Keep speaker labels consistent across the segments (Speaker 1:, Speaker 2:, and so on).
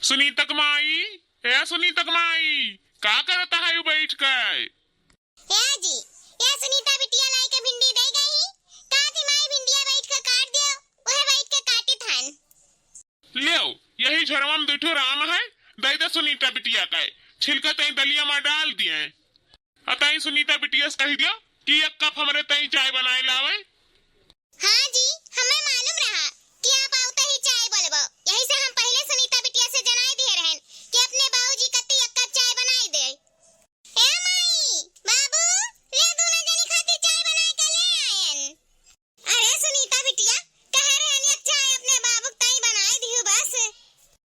Speaker 1: सुनीतक माई, ए सुनीतक माई, का करता है यू बैठ कर?
Speaker 2: जी, ये सुनीता बिटिया लाई के भिंडी दे गई। का थी माई भिंडिया बैठ के काट दियो, वह बैठ के काटी थान।
Speaker 1: ले यही झरवा में दुठो राम है, दे दे सुनीता बिटिया का छिलका तई दलिया में डाल दिए। अतई सुनीता बिटिया से कह दियो कि एक कप हमरे तई चाय बनाए लावे।
Speaker 2: हाँ जी, हमें मालूम रहा कि आप आवते ही चाय बोलबो, यही से हम पहले सुनीता बिटिया से जनाई दिए रहन कि अपने बाबूजी कत्ती एक कप चाय बनाई दे। ए माई, बाबू, ले दोनों जनी खातिर चाय बनाए के ले आयन। अरे सुनीता बिटिया, कह रहन एक चाय अपने बाबू तई बनाई दियो बस।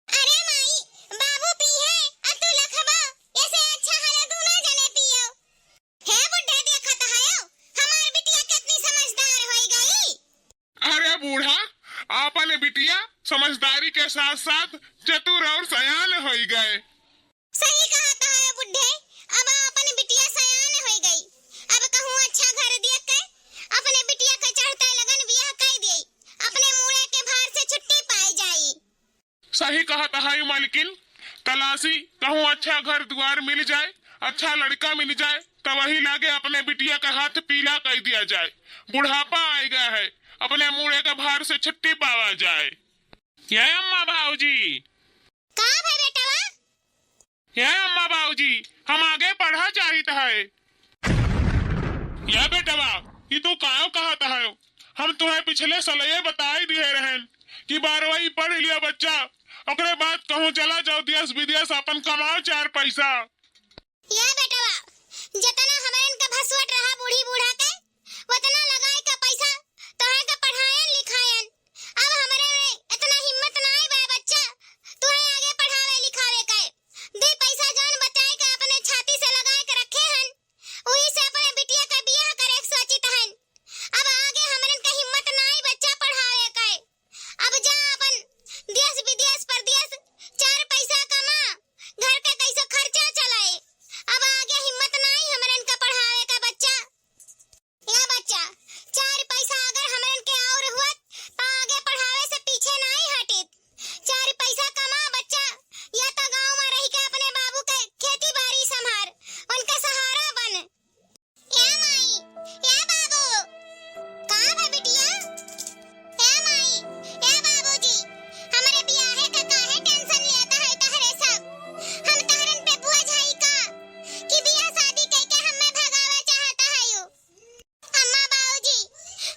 Speaker 2: अरे माई, बाबू पीहे, अब तू लखबो, ऐसे अच्छा हला दोनों जने पियो। हे बुड्ढे देखत हयो, हमार बिटिया कितनी समझदार होई गई।
Speaker 1: अरे बूढ़ा, आपने बिटिया समझदारी के साथ साथ चतुर और सयान हो गए।
Speaker 2: सही कहा है बुड्ढे, अब अपने बिटिया सयान हो गई। अब कहूँ अच्छा घर देख के अपने बिटिया के चढ़ते लगन बियाह कर दे, अपने मूड़े के भार से छुट्टी पाई जाई।
Speaker 1: सही कहता है मालकिन, तलाशी कहूँ अच्छा घर द्वार मिल जाए, अच्छा लड़का मिल जाए तो वही लागे अपने बिटिया का हाथ पीला कर दिया जाए। बुढ़ापा आ गया है, अपने मूड़े के भार से छुट्टी पावा जाए। ये अम्मा भाऊजी,
Speaker 2: का भाई बेटवा?
Speaker 1: ये अम्मा भाऊजी, हम आगे पढ़ा चाहिए है। ये बेटवा, ये तू कायो कहता है? हम तुम्हें पिछले सलये बताई दिए रहन कि 12वीं पढ़ लिया बच्चा, ओकरे बाद कहूँ चला जाओ देश विदेश अपन कमाओ 4 पैसा।
Speaker 2: ये बेटवा, जितना हमारे का भसवट रहा बूढ़ी बूढ़ा के, उतना लगाए का पैसा तोहे का पढ़ाएन लिखाएन। अब हमारे में इतना हिम्मत ना आई बे बच्चा, तोहे आगे पढ़ावे लिखावे के। दे पैसा जान बचाए के अपने छाती से लगाए के रखे हन, वही से अपने बिटिया का बियाह करे के सोचित हन। अब आगे हमारे का हिम्मत ना आई बच्चा पढ़ावे के। अब जा अपन देश विदेश परदेश 4 पैसा कमा, घर का कैसे खर्चा चलाए। अब आगे हिम्मत ना आई हमारे का पढ़ावे का बच्चा। या बच्चा, 4 पैसा अगर हमारे के और हुआ तो आगे पढ़ावे से पीछे ना ही हटित। 4 पैसा कमा बच्चा, या तो गांव में रह के अपने बाबू के खेती बाड़ी संभार, उनका सहारा बन। ए माई, ए बाबू, कहाँ है बिटिया? ए माई, ए बाबूजी, हमारे बियाहे का काहे टेंशन लेता है तहरे सब? हम तहरन पे बुआ झाई का कि बियाह शादी करके हमें भगावे चाहता है यू। अम्मा बाबूजी,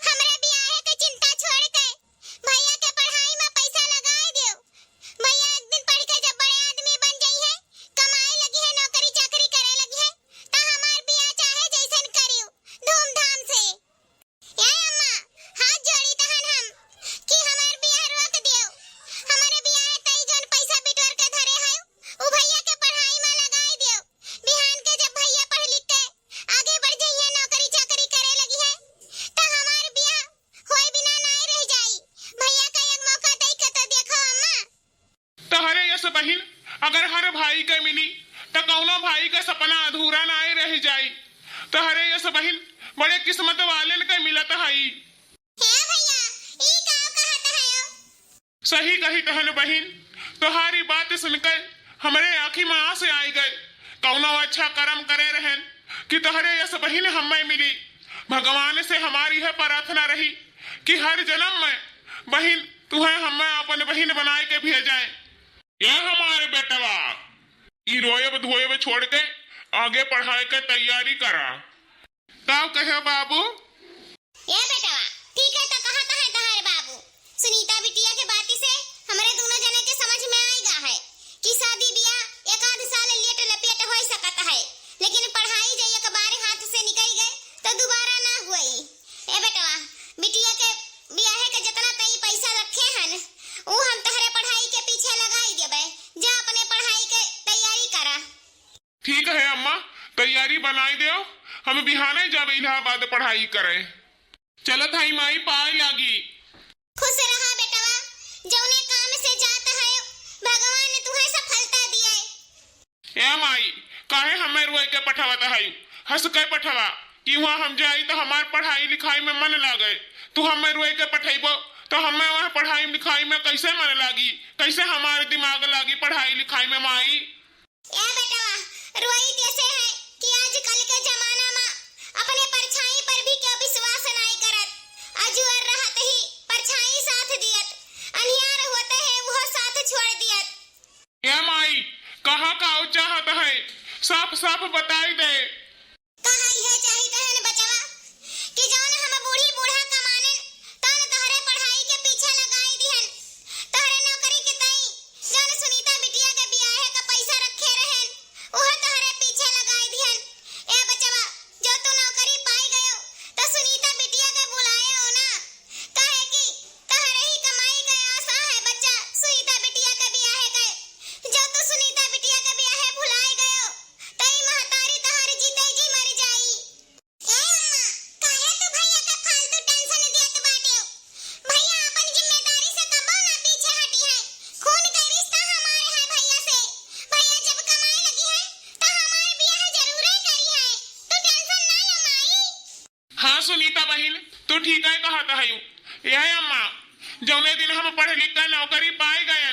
Speaker 2: हमरे बियाहे के चिंता छोड़ के भैया के पढ़ाई में पैसा लगाए दियो। भैया एक दिन पढ़ के जब बड़े आदमी बन जाई है, कमाए लगी है, नौकरी चाकरी करे लगी है, तो हमार बियाह चाहे जैसन करियो, धूमधाम से। ए अम्मा, हाथ जोड़ी तहन हम कि हमार बियाह रोक दियो। हमारे बियाहे तई जन पैसा बिटोर के धरे है, उ भैया के पढ़ाई में लगाए दियो। बिहान के जब भैया पढ़ लिख के आगे बढ़ जाइए, नौकरी चाकरी करे लगी है, तो हमार बियाह होए बिना नहीं रह जाई। भैया का एक मौका दे के तो देखो अम्मा।
Speaker 1: तहरे यस बहिन, अगर हर भाई के मिली तो कौनो भाई का सपना अधूरा ना रह जाई। तहरे यस बहिन, बड़े किस्मत वाले के मिलत हई।
Speaker 2: हे भैया, ई का कहत है?
Speaker 1: सही कही तहन बहिन, तुम्हारी बात सुनकर हमरे आँखी में आंसू आई गए। कौनो अच्छा कर्म करे रहन कि तहरे यस बहिन हमें मिली। भगवान से हमारी है प्रार्थना रही कि हर जन्म में बहिन तुम्हें हमें अपन बहिन बनाए के भेजाए। यह हमारे बेटवा, ई रोयब धोयब छोड़ के आगे पढ़ाई के तैयारी करा। ताव कहे बाबू?
Speaker 2: ये बेटवा, ठीक है तो कहता है तहार बाबू। सुनीता बिटिया के बाती से हमारे दोनों जने के समझ में आएगा है कि शादी बियाह एक आध साल लेट लपेट हो सकता है, लेकिन पढ़ाई जे एक बार हाथ से निकल गए तो दोबारा ना हुई। ए बेटवा, बिटिया के बियाहे के जितना तई पैसा रखे हन, वो हम तहरे पढ़ाई के पीछे लगाई देबे। जा अपने पढ़ाई के तैयारी करा।
Speaker 1: ठीक है अम्मा, तैयारी बनाई दो, हम बिहाने जब इलाहाबाद पढ़ाई करे। चलत हई माई, पाए लागी।
Speaker 2: खुश रहा बेटवा, जौने काम से जाता है भगवान ने तुम्हें सफलता दिया।
Speaker 1: ए माई, काहे हमें रुए के पठावत हई? हंस के पठावा कि वहाँ हम जाई तो हमार पढ़ाई लिखाई में मन लागे। तू हमें रुए के पठेबो तो हमें वहाँ पढ़ाई लिखाई में कैसे मन लागी, कैसे हमारे दिमाग लागी। पढ़ाई लिखाई में माई?
Speaker 2: ए बेटवा, रोई कैसे है कि आजकल के जमाना में अपने परछाई पर भी क्यों विश्वास नहीं करत। अजुअर रहत ही परछाई साथ दियत, अनहियार होते हैं वो साथ छोड़ दियत।
Speaker 1: ए माई, कहाँ का चाहत है? साफ साफ बताई दे।
Speaker 2: कहा यह चाहिए है न बचवा कि जौन हम बूढ़ी बूढ़ा कमाने तन तोहरे पढ़ाई के पीछे लगाई दिहन, तोहरे नौकरी के तई जौन सुनीता बिटिया के बियाहे का पैसा रखे रहन ओह तोहरे पीछे लगाई दिहन। ए बचवा, जो तू नौकरी पाई गयो तो सुनीता बिटिया के बुलाए हो ना, काहे कि तोहरे ही कमाई के आशा है बच्चा सुनीता बिटिया के बियाहे गए। जो तू सुनीता बिटिया के बियाहे भुलाई गयो तई महतारी तोहरी जीते जी मर जाई। ए अम्मा, काहे तू भैया के फालतू टेंशन देत बाटे? भैया अपन जिम्मेदारी से कबो ना पीछे हटी है। खून का रिश्ता हमारे है भैया से। भैया जब कमाए लगी है तो हमारे बियाह जरूर करी है। तू टेंशन ना ले माई।
Speaker 1: हाँ सुनीता बहन, तू ठीक है कहत है। यह अम्मा, जौने दिन हम पढ़ लिख कर नौकरी पाए गए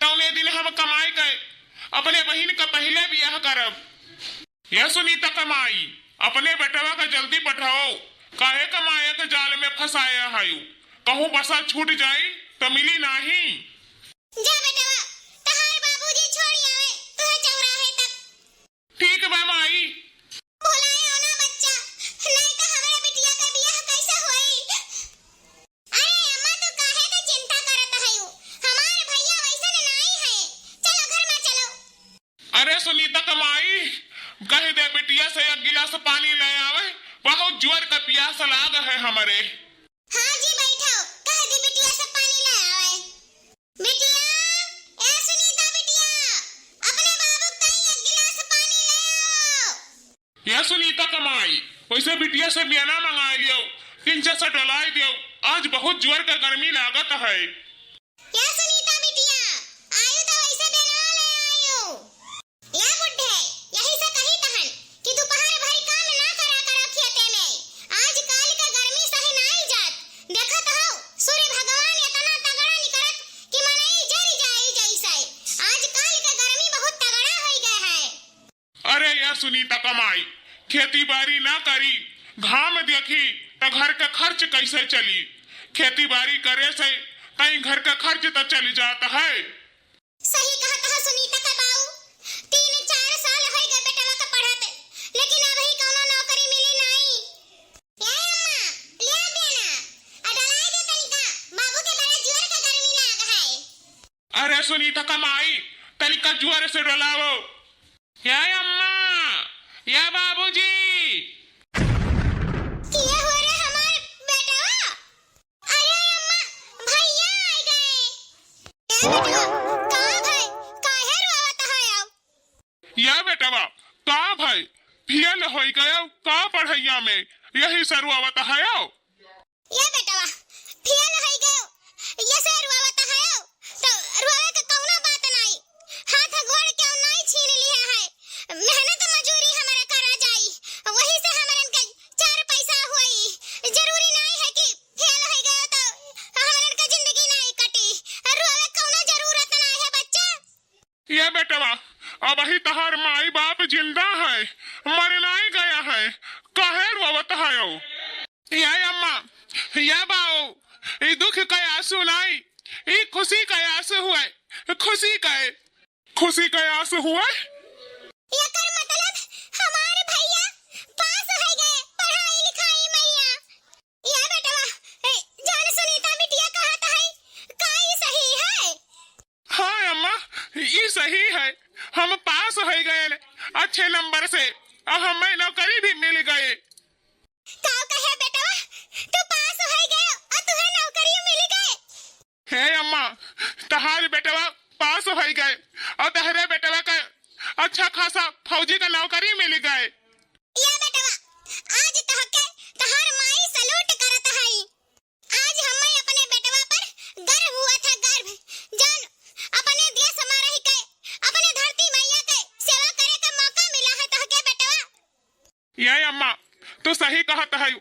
Speaker 1: तौने दिन हम कमाई गए अपने बहन का पहले बियाह करब। यह सुनीता कमाई अपने बेटवा का जल्दी पठाओ, काहे कमाए के जाल में फंसाया है। कहूँ बसा छूट जाए तो मिली नहीं।
Speaker 2: जा बेटवा, तहार बाबूजी छोड़ी आवे तुहे चौराहे तक।
Speaker 1: ठीक बा माई।
Speaker 2: बुलाए हो ना बच्चा, नहीं तो हमारे बिटिया का बियाह कैसे होई? अरे अम्मा, तू काहे के चिंता करत हयू? हमारे भैया वैसन नहीं है। चलो घर में चलो।
Speaker 1: अरे सुनीता कमाई, कह दे बिटिया से एक गिलास पानी ले आवे, बहुत जोर का प्यास लाग है हमारे।
Speaker 2: हाँ जी, बैठो, कह दी बिटिया से पानी ले आवे। बिटिया, ए सुनीता बिटिया, अपने बाबू कहीं एक गिलास पानी ले आओ।
Speaker 1: यह सुनीता कमाई, वैसे बिटिया से बियाना मंगा लियो, 3 से डलाई दियो, आज बहुत जोर का गर्मी लागत है।
Speaker 2: या सुनीता बिटिया, आयु तो वैसे देना ले आयु। या बुड्ढे, यही से कही तहन कि दोपहर भर काम ना करा करा खेते में। आज काल का गर्मी सही नहीं जात। देखत हो, सूर्य भगवान इतना तगड़ा निकलत कि मनई जरी जाई जैसे। आज काल का गर्मी बहुत तगड़ा हो गया है।
Speaker 1: अरे यह सुनीता कमाई, खेती बाड़ी ना करी, घाम देखी तो घर का खर्च कैसे चली? खेती बाड़ी करे से कहीं घर का खर्च तो चल जाता है।
Speaker 2: सही कहत है सुनीता का बाऊ। 3-4 साल हो गए बेटवा का पढ़त, लेकिन अभी कोनो नौकरी मिली नहीं। ए अम्मा, ले देना, डलाई दे तनिका, बाबू के बड़ा जोर का गर्मी लाग है।
Speaker 1: अरे सुनीता कमाई, तनिका जोर से डलाओ। या अम्मा, या बाबूजी।
Speaker 2: किए हो रे हमार बेटवा? अरे अम्मा, भैया आ गए। ए बेटवा, कहाँ भाई? काहे रोवत है अब?
Speaker 1: या बेटवा, का भाई फेल हो गया का पढ़ैया में, यही सरुआवत है।
Speaker 2: ये बेटवा, फेल हो गयो, ये से रोवत है तो रोवे के कौनो बात नहीं। हाथ गोड़ क्यों नहीं छीन लिया है? मेहनत मजूरी हमारे करा जाई, वही से हमरन के 4 पैसा होई। जरूरी नहीं है कि फेल हो गयो तो हमरन के जिंदगी नहीं कटी। रोवे कौनो जरूरत नहीं है बच्चा।
Speaker 1: ये बेटवा, अब ही तहार माई बाप जिंदा है, मर नहीं गया है, काहे रोवत है? या अम्मा, या बाऊ, ये दुख का आंसू नहीं, ये खुशी का आंसू हुआ। खुशी का आंसू हुआ।
Speaker 2: एकर मतलब हमारे भैया पास हो गए पढ़ाई लिखाई मैया। या बेटवा, जान सुनीता बिटिया कहत है का ई सही है?
Speaker 1: हाँ अम्मा, ये सही है, हम पास हो गए अच्छे नंबर से, और हमें नौकरी भी मिल गए।
Speaker 2: का कहे बेटवा, तू पास हो गए और तुहे नौकरी मिल गए?
Speaker 1: हे अम्मा, तहार बेटवा पास हो गए और तहरे बेटवा का अच्छा खासा फौजी का नौकरी मिल गए।
Speaker 2: या बेटवा, आज तहके तहार माई सलूट करत है। आज हमें अपने बेटवा पर गर्व हुआ था, गर्व। जान अपने देश में रह के अपने धरती मैया के सेवा करे का मौका मिला है तहके बेटवा।
Speaker 1: ये अम्मा, तू सही कहत है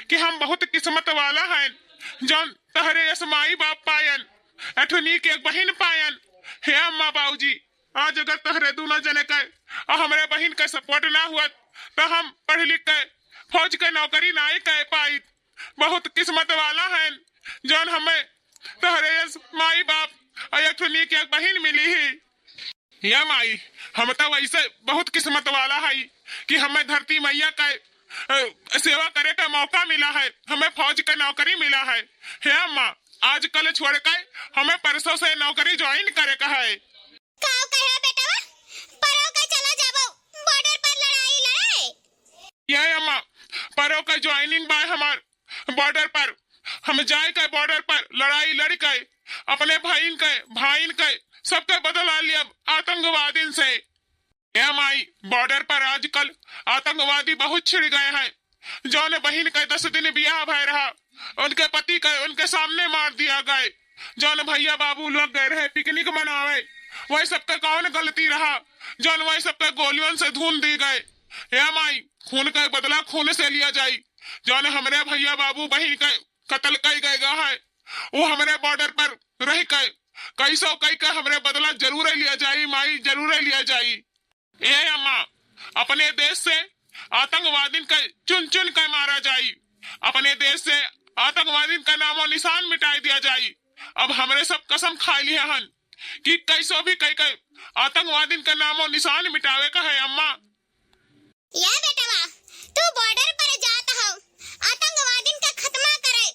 Speaker 1: कि हम बहुत किस्मत वाला हैं, जौन तहरे यस माई बाप पायन, अठुनी के एक बहन पायन। हे अम्मा बाबूजी, आज अगर तहरे दोनों जने के और हमारे बहन का सपोर्ट ना हुआ तो हम पढ़ लिख के फौज के नौकरी ना ही कह पाई। बहुत किस्मत वाला है जौन हमें तहरे माई बाप और एक नीक एक बहन मिली ही। या माई हम तो वैसे बहुत किस्मत वाला है कि हमें धरती मैया का सेवा करे का मौका मिला है, हमें फौज का नौकरी मिला है। हे अम्मा आज कल छोड़ के हमें परसों से नौकरी ज्वाइन करे का है। यह अम्मा परो का ज्वाइनिंग बाय हमार बॉर्डर पर हम जाए के बॉर्डर पर लड़ाई लड़ के अपने भाईन के सबके बदला लिया आतंकवादी से। यह माई बॉर्डर पर आजकल आतंकवादी बहुत छिड़ गए हैं। जौन बहन के 10 दिन ब्याह भय रहा उनके पति के उनके सामने मार दिया गए। जौन भैया बाबू लोग गए रहे पिकनिक मनावे वही सबका कौन गलती रहा जौन वही सबके गोलियों से धून दी गए। या माई खून का बदला खून से लिया जाये। जौन हमारे भैया बाबू बहन के कत्ल कई गए है वो हमारे बॉर्डर पर रह के कैसो कई का हमारे बदला जरूर लिया जाये माई, जरूर लिया जाये। ये अम्मा अपने देश से आतंकवादी का चुन चुन कर मारा जाये, अपने देश से आतंकवादी का नामो निशान मिटाई दिया जाये। अब हमारे सब कसम खा लिए हन कि कैसो भी कई आतंकवादी का नामो निशान मिटावे का है। अम्मा
Speaker 2: या बेटवा तू बॉर्डर पर जाता हो आतंकवादी का खत्मा करे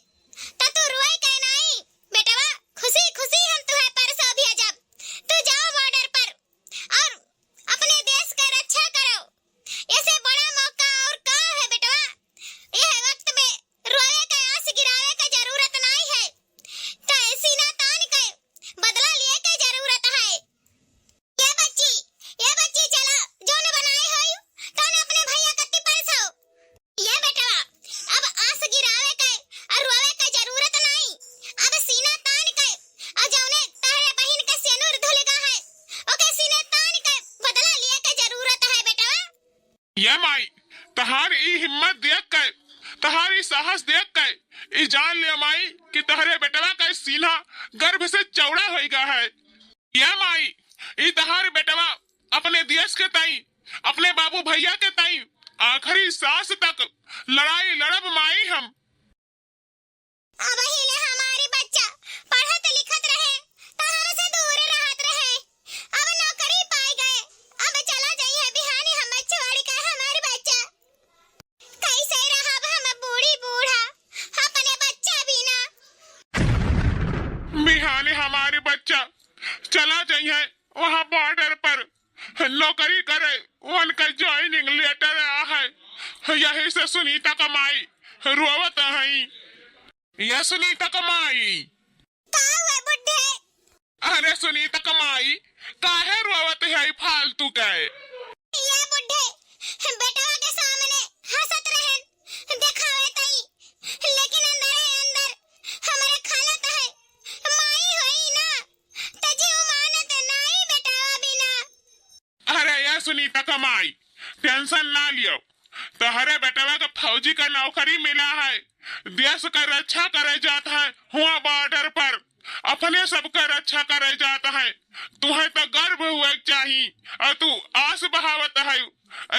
Speaker 2: तो तू रोए के नहीं बेटवा, खुशी खुशी हम तुम्हें परसों भेजब। तू जाओ बॉर्डर पर और अपने देश का रक्षा करो। ऐसे बड़ा मौका और का है बेटवा। यह वक्त में रोए के आंस गिरावे की जरूरत नहीं है, तो सीना तान के बदला लिए की जरूरत है। ये बच्ची चलो जोन बनाए हो तो अपने भैया कत्ती परसो। ये बेटवा अब आंस गिरावे के और रोवे की जरूरत नहीं, अब सीना तान के और जौने तहरे बहन के सेनुर धुलगा है ओके सीने तान के बदला लिए की जरूरत है बेटवा।
Speaker 1: ये माई तहार ई हिम्मत देख के तहारी साहस देख के ई जान ले माई कि तहरे बेटवा का सीना गर्भ से चौड़ा हो गया है। ये माई ई तहार बेटवा अपने देश के ताई अपने बाबू भैया के ताई आखिरी सांस तक लड़ाई लड़ब माई। हम
Speaker 2: अब हिले हमारी बच्चा पढ़त लिखत रहे तो हमसे दूर रहत रहे, अब नौकरी पाई गए, अब चला जाइए बिहानी हम छोड़ के हमारे बच्चा कैसे रहब हम बूढ़ी बूढ़ा अपने बच्चा बिना।
Speaker 1: बिहाने हमारे बच्चा चला जाइए वहाँ बॉर्डर पर नौकरी करे, उनका ज्वाइनिंग लेटर आया है। यही से सुनीता कमाई रोवत है। यह सुनीता कमाई
Speaker 2: का हुआ बुड्ढे?
Speaker 1: अरे सुनीता कमाई काहे रोवत है फालतू के?
Speaker 2: ये बुड्ढे बेटवा के सामने हंसत रहन दिखावे तई, लेकिन अंदर हमारे खालत है माई होई ना तजी मानत नहीं बेटवा बिना।
Speaker 1: अरे यह सुनीता कमाई टेंशन ना लियो, तहरे बेटवा का फौजी का नौकरी मिला है, देश का रक्षा करे जाता है हुआ बॉर्डर पर, अपने सबका रक्षा करे जाता है। तुम्हें तो गर्व हुए चाहिए और तू आस बहावत है।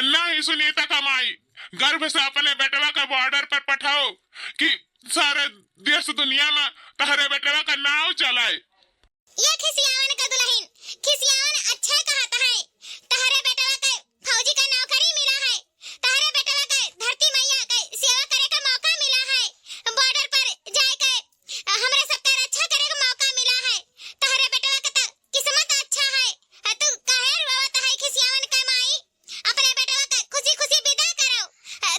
Speaker 1: नहीं सुनीता कमाई गर्व से अपने बेटवा का बॉर्डर पर पठाओ कि सारे देश दुनिया में तहरे बेटवा का नाव चलाए।
Speaker 2: ये खिसियावन का दुल्हन खिसियावन अच्छा कहता है। तहरे बेटवा के फौजी का नौकरी मिला है, तहरे बेटवा के धरती मैया के सेवा करे का मौका मिला है, बॉर्डर पर जाए के हमरे सबका रक्षा करे का मौका मिला है। तहरे बेटवा का तो किस्मत अच्छा है। तू काहे रोवत है खिसियावन के माई? अपने बेटवा के खुशी खुशी विदा करो,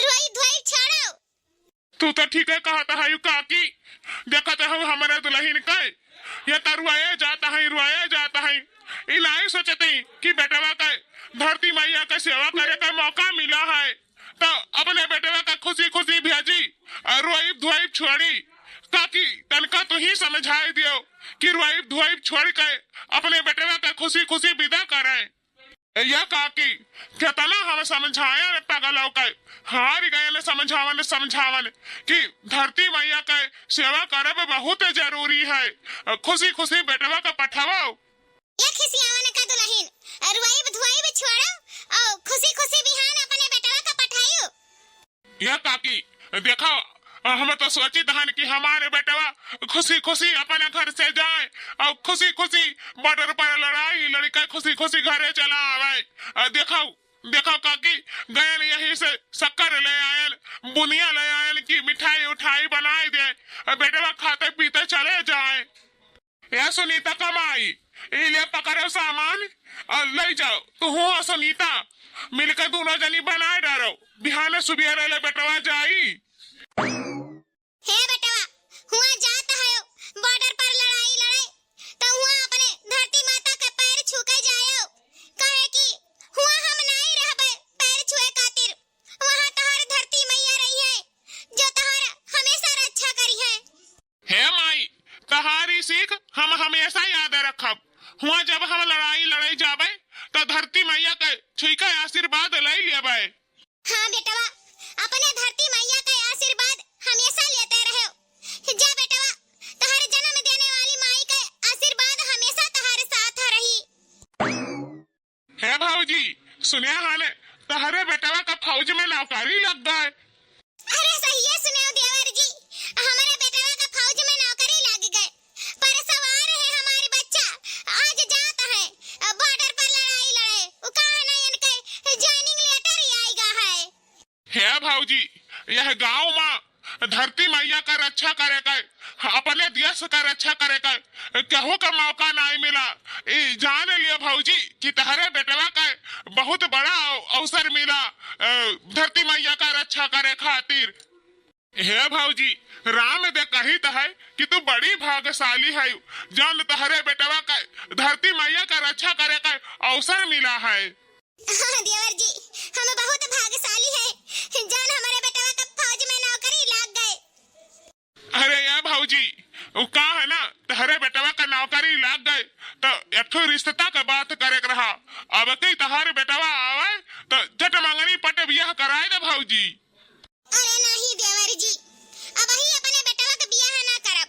Speaker 2: रोई धोई छोड़ो।
Speaker 1: तू तो ठीक है कहता है काकी, देखते हो हमारे दुल्हन का ये तो रुआया जाता है। इलाही सोचते कि बेटवा का धरती मैया का सेवा करे का मौका मिला है तो अपने बेटवा का खुशी खुशी भेजी और रोई धोई छोड़ी। काकी तनका तो ही समझाई दियो कि रोई धोई छोड़ के अपने बेटवा का खुशी खुशी विदा करें। यह काकी कितना हम समझाया पागलों का हार गए न समझावन कि धरती मैया का सेवा करब बहुत जरूरी है। खुशी खुशी बेटवा का पठाओ।
Speaker 2: ये खिसियावन का दुल्हन
Speaker 1: यह काकी देखो, हम तो सोची दहन कि हमारे बेटवा खुशी खुशी अपने घर से जाए और खुशी खुशी बॉर्डर पर लड़ाई लड़के खुशी खुशी घरे चला आवे। देखो देखो काकी, गए यही से शक्कर ले आयल, बुनिया ले आयल की मिठाई उठाई बनाई दे, बेटवा खाते पीते चले जाए। यह सुनीता कमाई ले पकड़ो सामान और ले जाओ। तू हो सुनीता मिलकर दोनों जनी बनाए डालो, बिहाने सुबह ले बेटवा जाई।
Speaker 2: हे बेटवा, हुआ जाता है बॉर्डर पर लड़ाई लड़े तो हुआ अपने धरती माता के पैर छू के जायो, कहे कि हुआ हम नहीं रहबे पैर छुए खातिर। वहां तोहर धरती मैया रही है जो तोहर हमेशा रक्षा करी है।
Speaker 1: हे माई, तहारी सीख हम हमेशा याद रखब। हुआ जब हम लड़ाई लड़ाई जाबे तो धरती मैया के छुई के आशीर्वाद ले लेबे।
Speaker 2: हाँ बेटवा, अपने धरती मैया का आशीर्वाद हमेशा लेते रहो। जा बेटवा, तोहर जन्म देने वाली माई का आशीर्वाद हमेशा तोहरे साथ रही।
Speaker 1: हे भाऊजी, सुनिया हाने तहरे बेटवा का फौज में नौकरी लग गए।
Speaker 2: अरे सही है सुने देवर जी, हमारे बेटवा का फौज में नौकरी लग गए। पर सवार है हमारी बच्चा आज जाता है बॉर्डर पर लड़ाई लड़े, वो कहा नहीं इनके ज्वाइनिंग लेटर ही आएगा है।
Speaker 1: हे भाऊजी, यह गांव में धरती मैया का रक्षा करेगा, अपने देश का रक्षा करेगा, कहू का मौका नहीं मिला। जान लिया भाऊजी कि तहरे बेटवा का बहुत बड़ा अवसर मिला धरती मैया का रक्षा करे खातिर। हे भाऊजी, राम दे कही तो है कि तू बड़ी भाग्यशाली है, जान तहरे बेटवा का धरती मैया का रक्षा करे का अवसर मिला है।
Speaker 2: हाँ देवर जी, हम बहुत भाग्यशाली है जान हमारे बेटवा का फौज में नौकरी लग गए।
Speaker 1: अरे यार भाऊजी, वो का है ना तहरे बेटवा का नौकरी लग गए तो एक रिश्ता का बात करे रहा। अब कई तहारे बेटवा आवे तो जट मंगनी पट बियाह कराए दे भाऊजी।
Speaker 2: अरे नहीं देवर जी, अब ही अपने बेटवा का बियाह ना करब,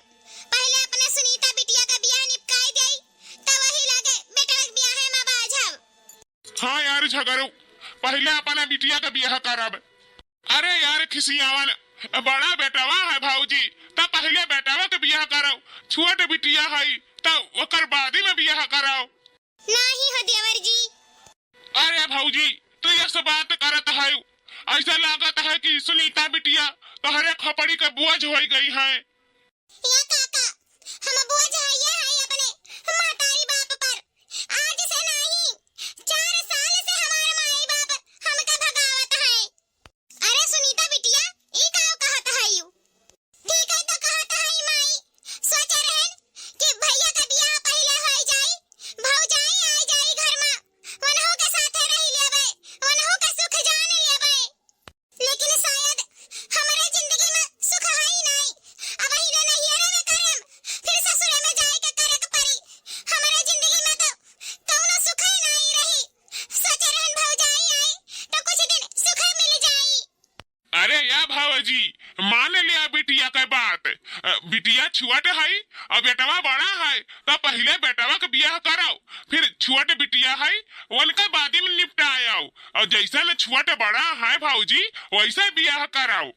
Speaker 2: पहले अपने सुनीता बिटिया का बियाह निपटाई देई तब वही लागे बेटवा के बियाह में बाझब।
Speaker 1: हाँ यार झगड़ू, पहले अपने बिटिया का बियाह करब। अरे यार खिसियावन, बड़ा बेटवा है भाऊजी तो पहले बेटवा के बियाह कराओ, छोट बिटिया है तो ओकर बाद में बियाह कराओ।
Speaker 2: नहीं हो देवर जी।
Speaker 1: अरे भाऊजी, तू ये सब बात करत है, ऐसा लागत है कि सुनीता बिटिया तोहरे खोपड़ी के बोझ हो गई है।
Speaker 2: या काका, हम बोझ है ये है अपने माताई बाप पर। आज से नहीं 4 साल से हमारे माई बाप हमका भगावत है। अरे सुनीता बिटिया, ई का कहत है यू? ठीक है तो कहत है माई, सोच रहन कि भैया का बियाह पहले हो जाई, भौजाई आ जाई घर में, वनहु के साथे रह लेबे, वनहु के सुख जान लेबे। लेकिन शायद हमारे जिंदगी में सुख है ही नहीं। अब ही रे नैहरे में करम, फिर ससुरे में जाए के करे के पड़ी। हमारे जिंदगी में तो कौनो सुख ही नहीं रही। सोच रहन भौजाई आई तो कुछ दिन सुख मिल जाई।
Speaker 1: अरे या भाऊजी, मान लिया बिटिया के बात, बिटिया छुअट है और बेटवा बड़ा है तो पहले बेटवा के बियाह कराओ, फिर छुअट बिटिया है उनके बाद में निपटाओ, और जैसे न छुअट बड़ा है भाऊजी वैसे बियाह कराओ।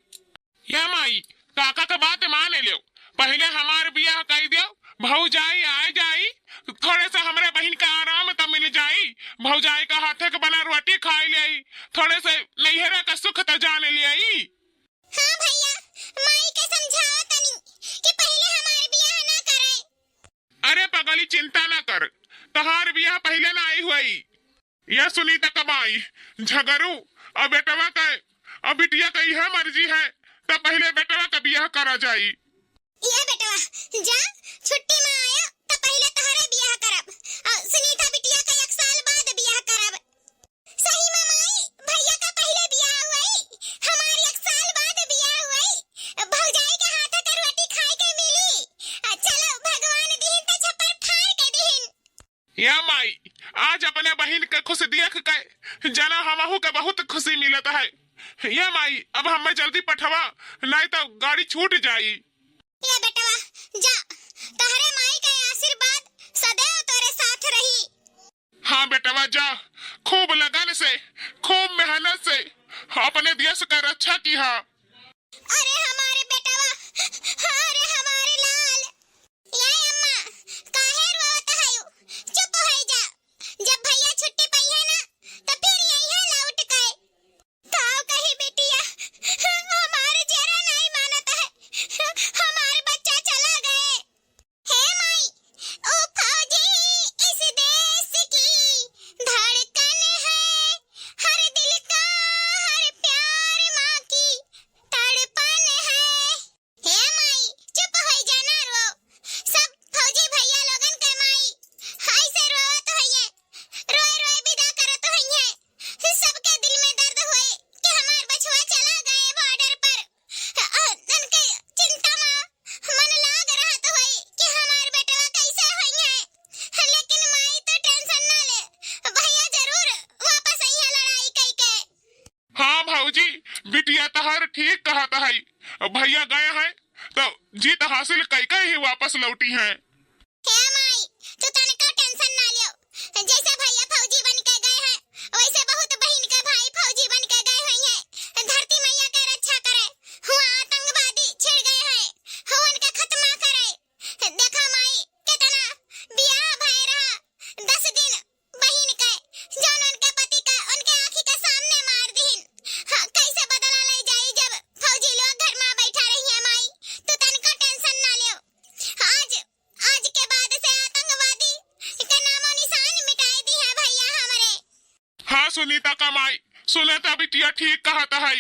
Speaker 1: या माई, काका के बात मान लो, पहले हमारे बियाह कर दियो, भौजाई आ जाई, थोड़े से हमारे बहन का आराम तो मिल जाई, भौजाई का हाथे के बना रोटी खाई ले, थोड़े से नैहरा का सुख तो जान ले।
Speaker 2: हाँ भैया, माई के समझाओ तनी कि पहले हमारे बियाह ना करे।
Speaker 1: अरे पगली, चिंता न कर, तहार बियाह पहले ना आई हुई। यह सुनीता कमाई झगड़ू और बेटवा का और बिटिया का यह मर्जी है तो पहले बेटवा का बियाह करा जाई।
Speaker 2: ये बेटवा जा, छुट्टी में आया तो पहले तोहरे बियाह करब और सुनीता बिटिया का 1 साल बाद बियाह करब। सही में माई, भैया का पहले बियाह हुई, हमारी 1 साल बाद बियाह हुई, भौजाई के हाथ का रोटी खाए के मिली। चलो भगवान दीन तो छप्पर फाड़ के दीन।
Speaker 1: या माई, आज अपने बहन के खुश देख के जना हमहू के बहुत खुशी मिलता है। ये माई, अब हमें जल्दी पठवा नहीं तो गाड़ी छूट जाई।
Speaker 2: ये बेटवा जा, तोहरे माई का आशीर्वाद सदैव तेरे साथ रही।
Speaker 1: हाँ बेटवा जा, खूब लगन से खूब मेहनत से अपने देश का रक्षा की है।
Speaker 2: अरे हमारे बेटवा, अरे हमारे लाल, ये अम्मा काहे रोत है? चुप हो जा। जब भैया छुट्टी पाई है ना तो फिर यही है लौट गए। ताऊ कही बेटिया, हमारे जरा नहीं मानता है, हमारे बच्चा चला गए। हे माई, ओ फौजी इस देश की धड़कन है, हर दिल का हर प्यार माँ की तड़पन है। हे माई चुप हो जाना रो। सब फौजी भैया लोगन के माई हाय से रोत होइए, रोए रोए विदा करत होइए। सबके दिल में दर्द होए कि हमार बछवा चला गए बॉर्डर पर। उनके चिंता में मन लाग रहत होए कि हमार बेटवा कैसे होइए। लेकिन माई तो टेंशन ना ले, भैया जरूर वापस आइए लड़ाई कई के।
Speaker 1: हाँ भौजी, बिटिया तहार ठीक कहता है। भैया गए हैं तो जीत हासिल कई ही वापस लौटी हैं।
Speaker 2: हे माई तू तनिको टेंशन ना लियो। जैसे भैया फौजी बन के गए हैं वैसे बहुत बहन के भाई फौजी बन के गए हुए हैं। धरती मैया के रक्षा करे, हुआ आतंकवादी छिड़ गए हैं, हुआ उनके खत्मा करे। देखा माई कितना बियाह भय रहा 10 दिन बहन के, जौन उनके पति का उनके आंखी के सामने मार दीन। हाँ, कैसे बदला ले जाई जब फौजी लोग घर में बैठा रही है। माई तू तनिको टेंशन ना लियो। आज के बाद से आतंकवादी के नामो निशान मिटाई दी है भैया हमारे।
Speaker 1: हाँ सुनीता का माई, सुनीता बिटिया ठीक कहता है।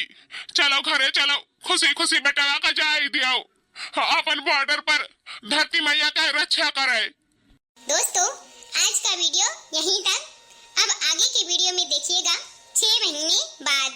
Speaker 1: चलो घरे चलो, खुशी खुशी बेटवा का जाए दियो। अपन बॉर्डर पर धरती मैया का रक्षा करे।
Speaker 2: दोस्तों आज का वीडियो यहीं तक। अब आगे की वीडियो में देखिएगा 6 महीने बाद।